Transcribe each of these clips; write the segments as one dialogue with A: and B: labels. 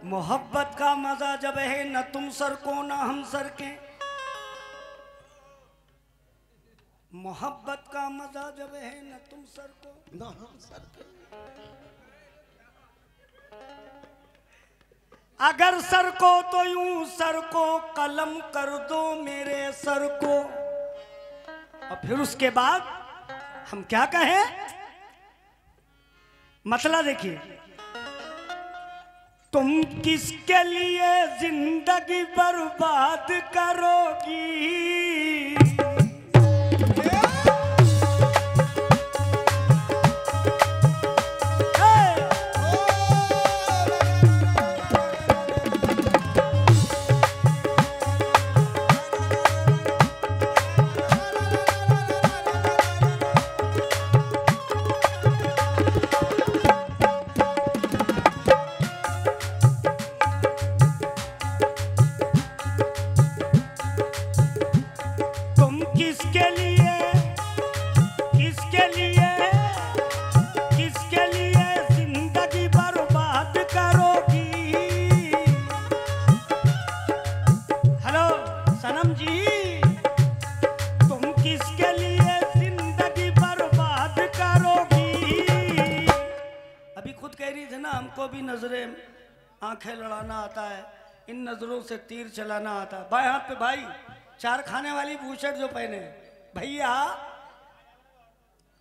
A: मोहब्बत का मजा जब है न तुम सर को न हम सर के। मोहब्बत का मजा जब है न तुम सर को न हम सर के। अगर सर को तो यूं सर को कलम कर दो मेरे सर को। और फिर उसके बाद हम क्या कहें, मतलब देखिए, तुम किसके लिए जिंदगी बर्बाद करोगी। हमको भी नजरें आंखें लड़ाना आता है, इन नजरों से तीर चलाना आता है। बाएं हाथ पे भाई चार खाने वाली बूशर्ट जो पहने भैया,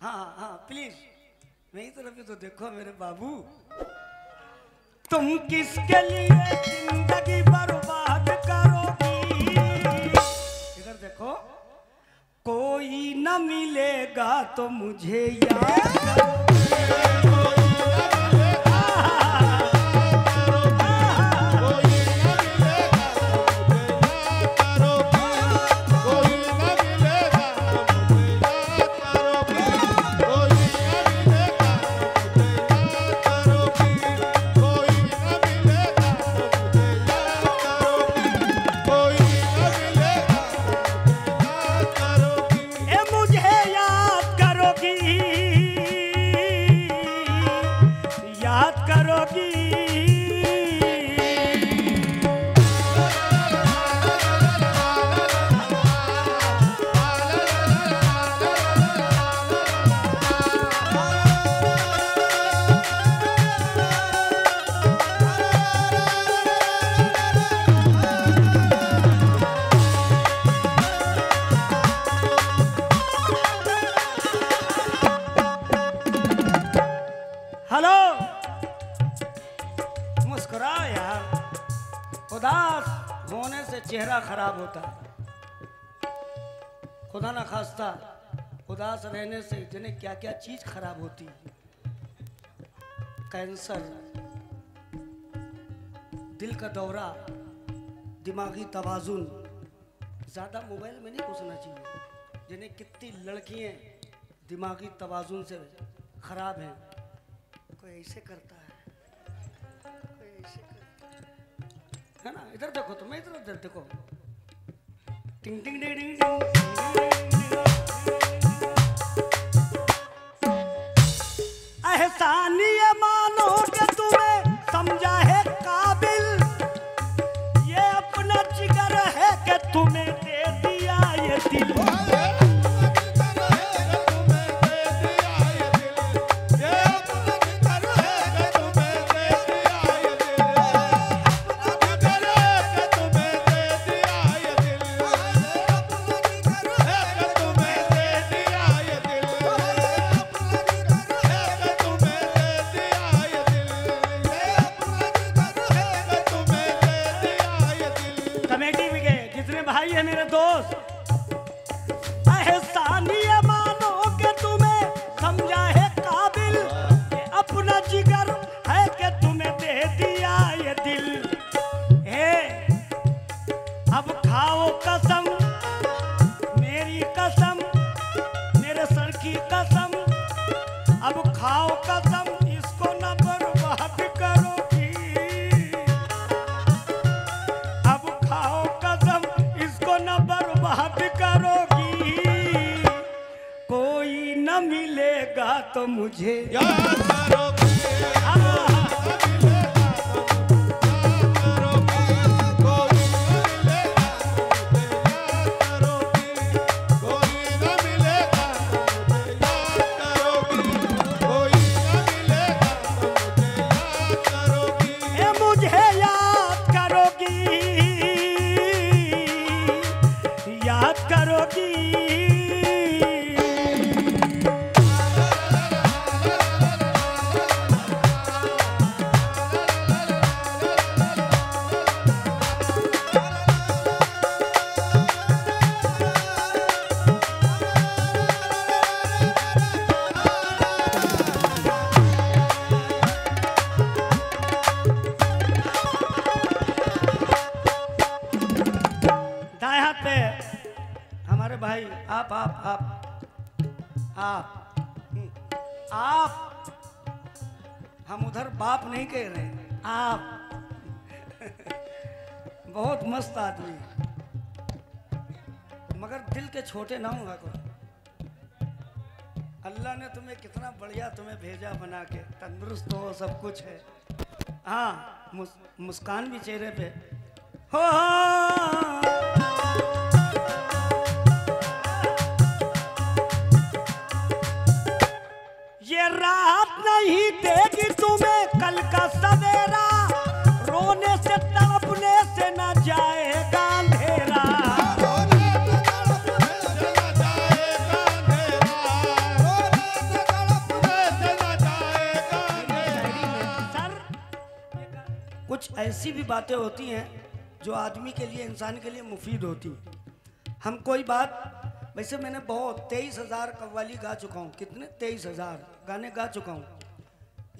A: हाँ हाँ प्लीज मेरी तरफ भी तो देखो मेरे बाबू। तुम किसके लिए जिंदगी बर्बाद करोगी। इधर देखो, कोई न मिलेगा तो मुझे याद करो। चेहरा खराब होता है, खुदा ना खास्ता उदास रहने से इतने क्या क्या चीज खराब होती है। कैंसर, दिल का दौरा, दिमागी तवाजुन। ज्यादा मोबाइल में नहीं घुसना चाहिए। जिन्हें कितनी लड़कियां दिमागी तवाजुन से खराब हैं। कोई ऐसे करता है, कोई ऐसे करता है ना। इधर देखो, तुम्हें इधर देखो। टिंग टिंग टिंग टिंग एहसान ये मानो कि तुम्हें समझा है काबिल। ये अपना जिगर है कि तुम्हें दे दिया ये दिल। मेरे दोस्त, एहसान ये मानो कि तुम्हें समझा है काबिल। ये अपना जिगर है कि तुम्हें दे दिया ये दिल। अब खाओ कसम, मेरी कसम, मेरे सर की कसम। अब खाओ कसम, इसको न बर्बाद करोगी। अब खाओ कसम, इसको न बर्बाद करोगी। कोई न मिलेगा तो मुझे याद करोगी। भाई आप हम उधर बाप नहीं कह रहे हैं, आप बहुत मस्त आदमी, मगर दिल के छोटे ना होगा कोई। अल्लाह ने तुम्हें कितना बढ़िया तुम्हें भेजा बना के, तंदुरुस्त हो, सब कुछ है। हाँ, मुस्कान भी चेहरे पे हो। ये रात नहीं देगी तुम्हें कल का सवेरा, रोने से तड़पने से न जाएगा अंधेरा। कुछ ऐसी भी बातें होती हैं जो आदमी के लिए, इंसान के लिए मुफीद होती हैं। हम कोई बात, वैसे मैंने बहुत 23,000 कव्वाली गा चुका हूँ। कितने? 23,000 गाने गा चुका हूँ।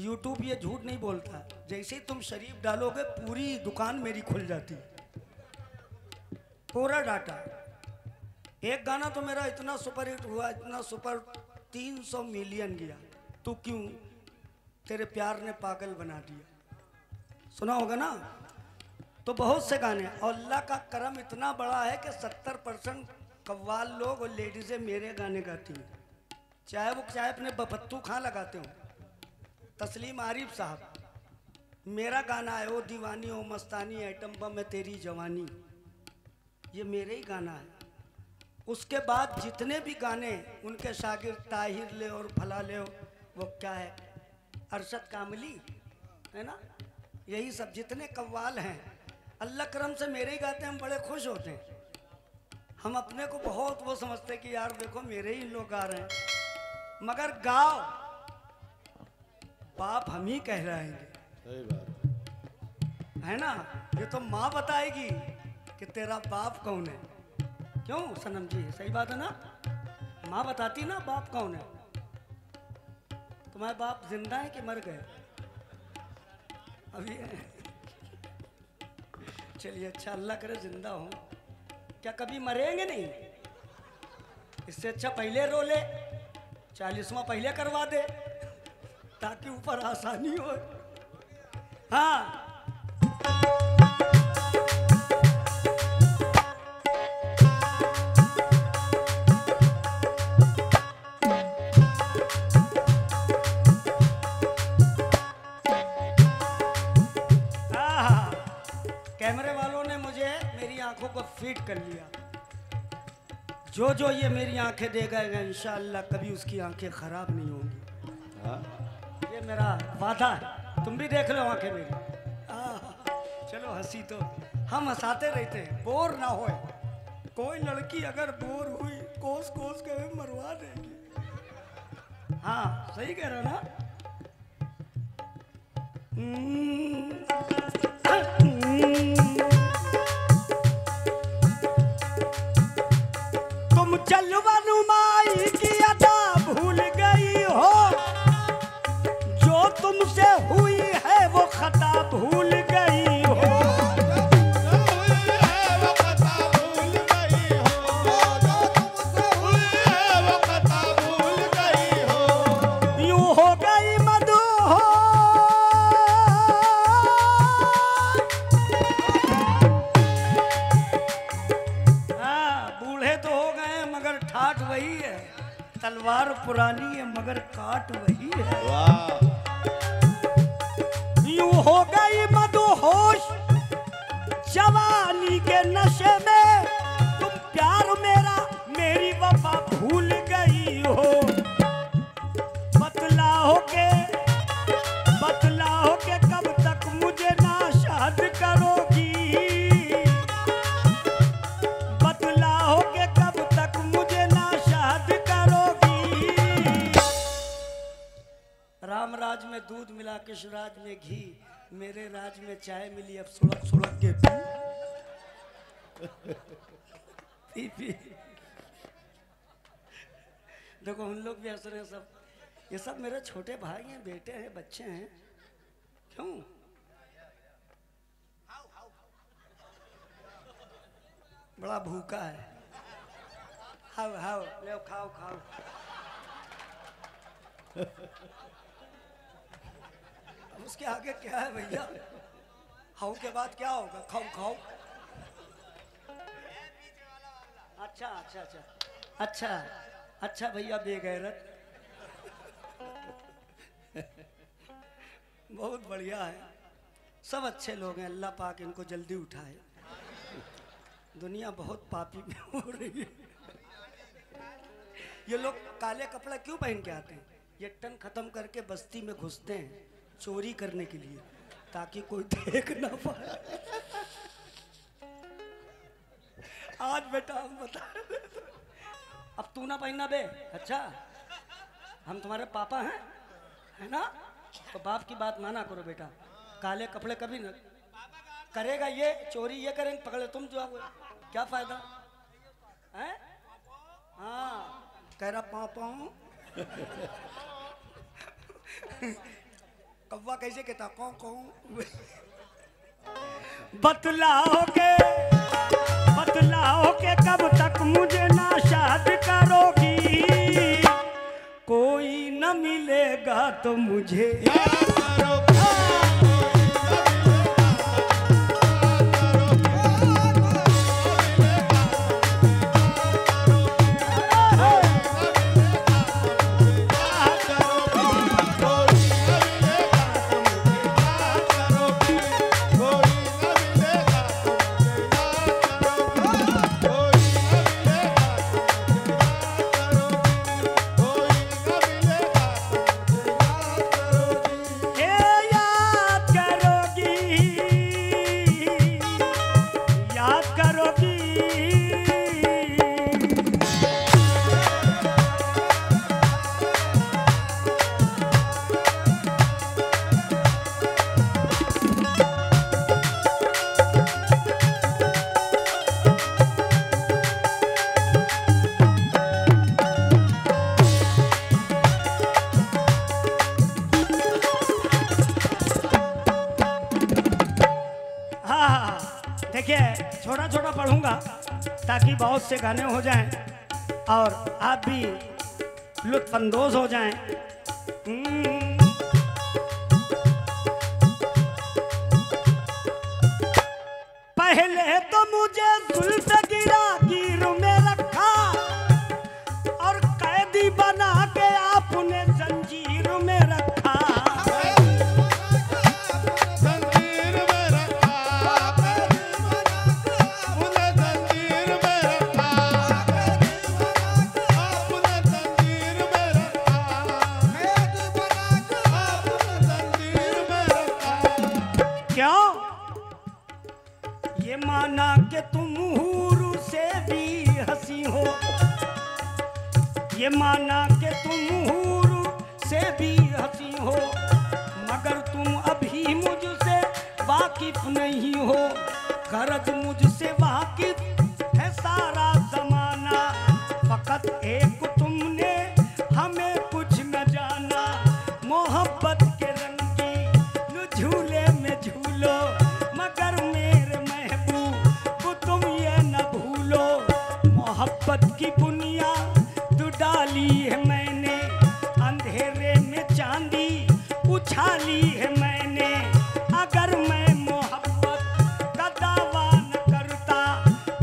A: यूट्यूब ये झूठ नहीं बोलता, जैसे ही तुम शरीफ डालोगे पूरी दुकान मेरी खुल जाती, पूरा डाटा। एक गाना तो मेरा इतना सुपर हिट हुआ, इतना सुपर, 300 मिलियन गया, तू क्यों तेरे प्यार ने पागल बना दिया, सुना होगा ना। तो बहुत से गाने, और अल्लाह का करम इतना बड़ा है कि 70% कव्वाल लोग और लेडीजें मेरे गाने गाती हैं, चाहे वो चाहे अपने बपत्तू खां लगाते हो। तस्लीम आरिफ साहब, मेरा गाना है, ओ दीवानी ओ मस्तानी आइटम बम है तेरी जवानी, ये मेरे ही गाना है। उसके बाद जितने भी गाने उनके शागिर्द ताहिर ले और फला ले, वो क्या है, अरशद कामली है ना, यही सब जितने कव्वाल हैं अल्लाह करम से मेरे ही गाते हैं। हम बड़े खुश होते हैं, हम अपने को बहुत वो समझते कि यार देखो मेरे ही लोग गा रहे हैं, मगर गाओ बाप हम ही कह रहेंगे,
B: सही बात
A: है ना। ये तो माँ बताएगी कि तेरा बाप कौन है, क्यों सनम जी, सही बात है ना, माँ बताती ना बाप कौन है। तुम्हारे बाप जिंदा है कि मर गए अभी? चलिए अच्छा, अल्लाह करे जिंदा हो, क्या कभी मरेंगे नहीं? इससे अच्छा पहले रो ले, 40वां पहले करवा दे ताकि ऊपर आसानी हो। हाँ, कैमरे वालों ने मुझे मेरी आंखों को फिट कर लिया। जो जो ये मेरी आंखें देगा इंशाअल्लाह कभी उसकी आंखें खराब नहीं होंगी, ये मेरा वादा है। तुम भी देख लो आंखें मेरी। चलो हंसी तो हम हंसाते रहते हैं, बोर ना होए। कोई लड़की अगर बोर हुई कोस कोस के मरवा देगी। हाँ सही कह रहा ना। तुम जलवा नुमाई की अदा भूल गई हो, जो तुमसे हुई है वो खता भूल गई हो। यूं हो गई मधु हो, बूढ़े तो हो गए मगर ठाठ वही है, तलवार पुरानी है मगर काट वही है। यूं हो गई मदहोश जवानी के नशे में, तुम प्यार मेरा मेरी वफा भूल गई हो। बतलाओ के कब तक मुझे नाशाद करोगी, बतलाओ के कब तक मुझे नाशाद करोगी। राम राज में दूध मिला कृष्णराज में घी, मेरे राज में चाय मिली अब सुलग सुलग के पी पी। देखो उन लोग भी हंस रहे हैं सब, ये सब मेरे छोटे भाई हैं, बेटे हैं, बच्चे हैं। क्यों बड़ा भूखा है, हाउ हाउ ले खाओ खाओ। उसके आगे क्या है भैया? हाउ के बाद क्या होगा? खाओ खाओ। अच्छा अच्छा अच्छा अच्छा अच्छा भैया बेगैरत। बहुत बढ़िया है, सब अच्छे लोग हैं, अल्लाह पाक इनको जल्दी उठाए। दुनिया बहुत पापी में हो रही है। ये लोग काले कपड़ा क्यों पहन के आते हैं? ये टन खत्म करके बस्ती में घुसते हैं चोरी करने के लिए, ताकि कोई देख ना पाए। आज बेटा हम बता, अब तू ना पहनना बे। अच्छा, हम तुम्हारे पापा हैं, है ना? तो बाप की बात माना करो बेटा। काले कपड़े कभी ना करेगा, ये चोरी ये करेंगे, पकड़े तुम जाओगे, क्या फायदा है? हाँ कह रहा पापा। कौवा कैसे कहता? कौ कौ। बतलाओ के कब तक मुझे ना शादी करोगी? कोई न मिलेगा तो मुझे छोटा छोटा पढ़ूंगा ताकि बहुत से गाने हो जाएं और आप भी लुत्फानंदोज हो जाएं। पहले तो मुझे जुल्फ गिरा गिर में रखा और कैदी बना के आपने जंजीर में रखा। ये माना कि तुम हूर से भी हंसी हो, ये माना कि तुम हूर से भी हंसी हो, मगर तुम अभी मुझसे वाकिफ नहीं हो। गरज मुझसे वाकिफ है सारा जमाना, फकत एक तुमने हमें कुछ न जाना। मोहब्बत के रंगी झूले में झूलो, मगर मेरे महबूब तुम ये न भूलो। मोहब्बत की बुनियाद डाली है मैंने, अंधेरे में चांदी उछाली है मैंने। अगर मैं मोहब्बत का दावा न करता,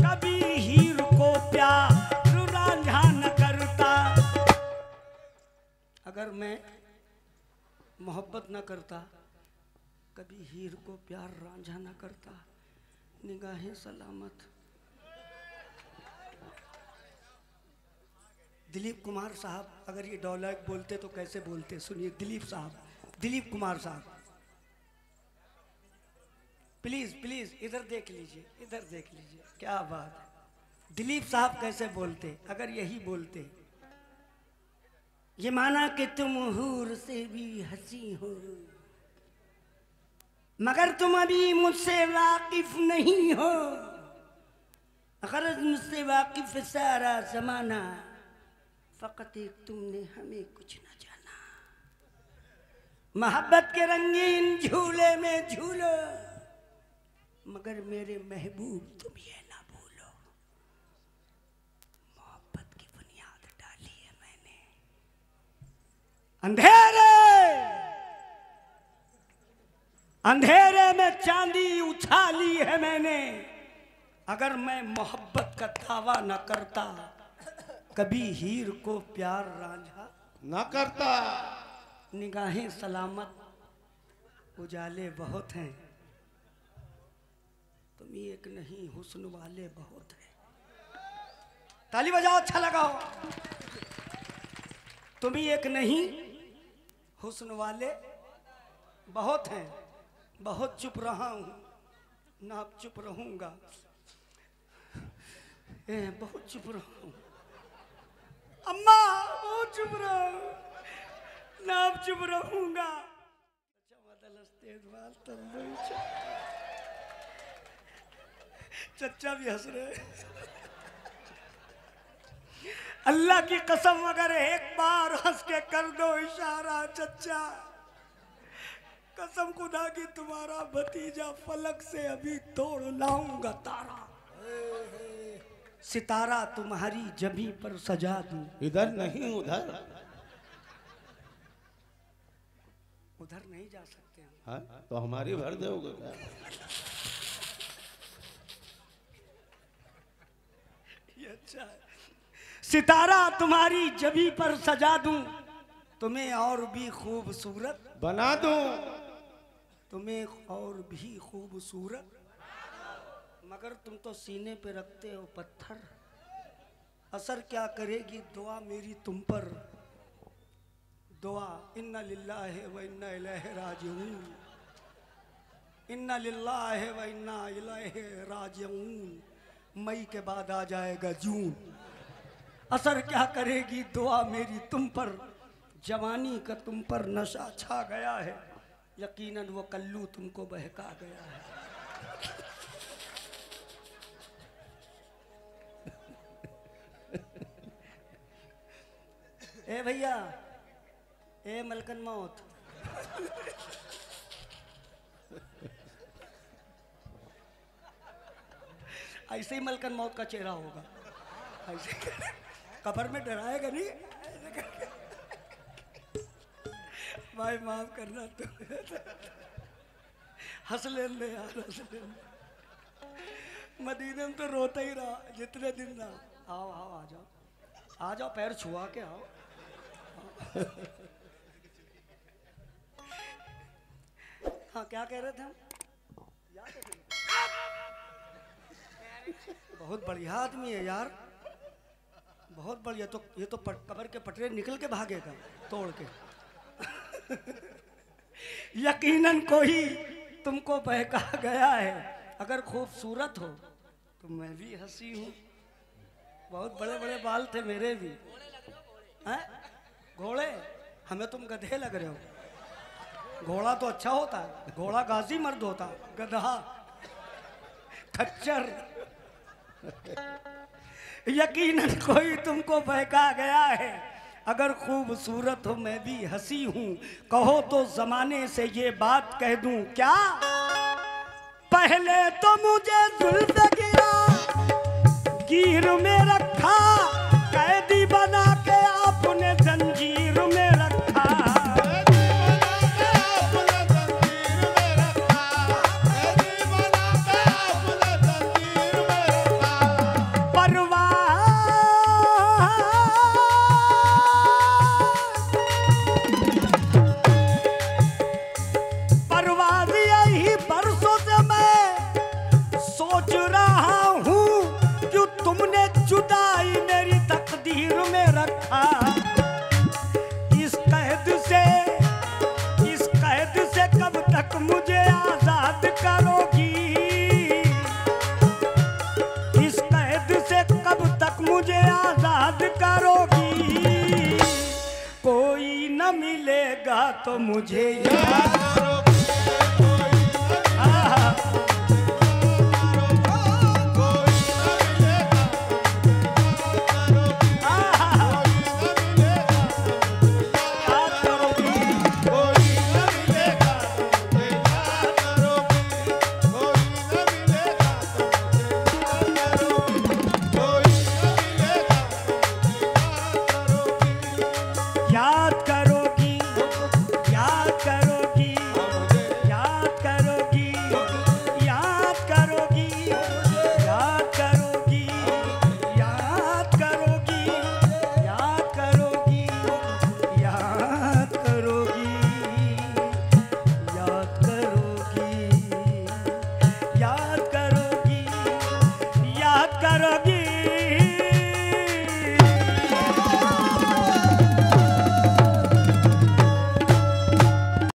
A: कभी हीर को प्यार रांझा न करता। अगर मैं मोहब्बत न करता, कभी हीर को प्यार रांझा न करता। निगाहें सलामत। दिलीप कुमार साहब अगर ये डायलॉग बोलते तो कैसे बोलते, सुनिए। दिलीप साहब, दिलीप कुमार साहब, प्लीज प्लीज इधर देख लीजिए, इधर देख लीजिए, क्या बात है। दिलीप साहब कैसे बोलते अगर यही बोलते? ये माना कि तुम हूर से भी हंसी हो, मगर तुम अभी मुझसे वाकिफ नहीं हो। अगर मुझसे वाकिफ सारा जमाना, फकत एक तुमने हमें कुछ न जाना। मोहब्बत के रंगीन झूले में झूलो, मगर मेरे महबूब तुम ये ना भूलो। मोहब्बत की अंधेरे अंधेरे में चांदी उछाली है मैंने, अगर मैं मोहब्बत का दावा न करता, कभी हीर को प्यार रांझा
B: न करता।
A: निगाहें सलामत उजाले बहुत हैं, तुम एक नहीं हुस्न वाले बहुत हैं। ताली बजाओ, अच्छा लगाओ। तुम ही एक नहीं हुस्न वाले बहुत हैं। बहुत चुप रहा हूं ना अब चुप रहूंगा, बहुत चुप रहा हूं अम्मा, बहुत चुप रहा हूं ना अब चुप रहूंगा। चच्चा भी हंस रहे। अल्लाह की कसम, अगर एक बार हंस के कर दो इशारा चच्चा, कसम खुदा की तुम्हारा भतीजा फलक से अभी तोड़ लाऊंगा तारा। सितारा तुम्हारी जबी पर सजा दूं।
B: इधर नहीं उधर,
A: उधर नहीं जा सकते हम।
B: हाँ? तो हमारी भर दोगे क्या?
A: ये अच्छा है। सितारा तुम्हारी जबी पर सजा दूं, तुम्हें और भी खूबसूरत
B: बना दूं,
A: तुम्हें और भी खूबसूरत, मगर तुम तो सीने पे रखते हो पत्थर। असर क्या करेगी दुआ मेरी तुम पर, दुआ इन्ना लिल्लाहि व इन्ना इलैहि राजिऊन, इन्ना लिल्लाहि व इन्ना इलैहि राजिऊन। मई के बाद आ जाएगा जून। असर क्या करेगी दुआ मेरी तुम पर, जवानी का तुम पर नशा छा गया है, यकीनन वो कल्लू तुमको बहका गया है। ए भैया, ए मलकन मौत, ऐसे ही मलकन मौत का चेहरा होगा, ऐसे कब्र में डराएगा नहीं। भाई माफ करना, तो हंस ले यार, हंस ले। मदीने में तो रोता ही रहा जितने दिन रहा। आओ आओ, आ जाओ आ जाओ, पैर छुआ के आओ। हाँ, क्या कह रहे थे हम? याद है? बहुत बढ़िया आदमी है यार, बहुत बढ़िया। तो ये तो कब्र के पटरे निकल के भागेगा तोड़ के। यकीनन कोई तुमको बहका गया है, अगर खूबसूरत हो तो मैं भी हंसी हूँ। बहुत बड़े बड़े बाल थे मेरे भी। हैं? घोड़े? हमें तुम गधे लग रहे हो। घोड़ा तो अच्छा होता है, घोड़ा गाजी मर्द होता, गधा खच्चर। यकीनन कोई तुमको बहका गया है, अगर खूबसूरत हो मैं भी हंसी हूँ। कहो तो जमाने से ये बात कह दूं क्या, पहले तो मुझे जुल्फ गिरा गिर में रखा, कैदी बना के आपने जंजीर में रखा। मुझे आजाद करोगी, इस कैद से कब तक मुझे आजाद करोगी। कोई न मिलेगा तो मुझे याद